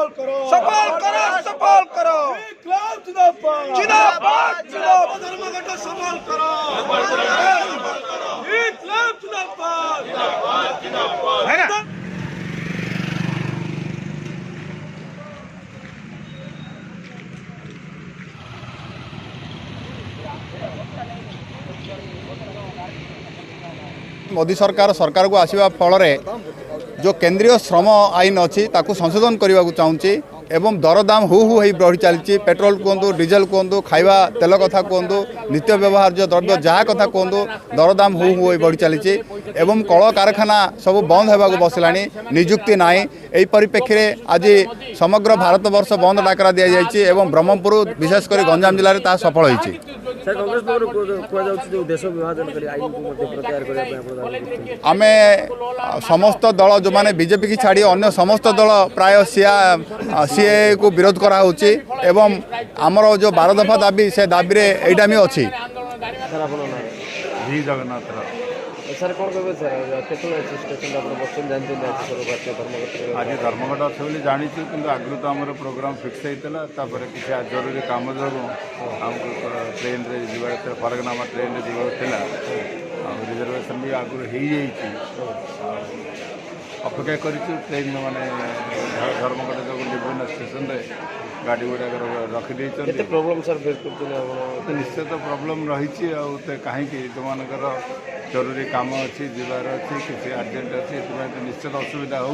सफल करो जिंदाबाद जिंदाबाद धर्मघट सफल करो जिंदाबाद है ना। मोदी सरकार को आसवा फल जो केंद्रीय श्रम आईन अच्छी ताकू संशोधन करने को चाहूँगी एवं दरदाम हु हु हो बढ़ी चलती पेट्रोल कहतु डीजेल कहतु खाଇବା तेल कथा कहतु नित्य व्यवहार द्रव्य जहाँ कथा कहतु दरदाम हु हु हो बढ़ी चलती एवं कल कारखाना सब बंद होगा बसला निजुक्ति ना यही परिप्रेक्षी में आज समग्र भारत वर्ष बंद डाकरा दि जाए ब्रह्मपुर विशेषकर गंजाम जिले में सफल होती। आम समस्त दल जो मैंने बीजेपी की छाड़ी अन्य समस्त दल प्राय सीए को विरोध कराऊँगी एवं आमर जो 12 दफा दाबी से दाबी एटा भी अच्छी। सर कौन कहे सर स्टेशन आज धर्मघट अच्छे बोली जानी कि आगु तो आम प्रोग्राम फिक्स होता किसी जरूरी कम जो आमको ट्रेन रे जा फरकनामा ट्रेन रे जा रिजर्वेशन भी आगु हो अपेक्षा कर ट्रेन माने धर्मघट जो विभिन्न स्टेशन रे गाड़ी गुड़ाक रखिदे प्रोब्लेम सर फेस कर निश्चित प्रोब्लेम रही कहीं जो मानकर जरूरी काम अच्छी जीवार अच्छी किसी अर्जेंट अच्छी निश्चित असुविधा हो।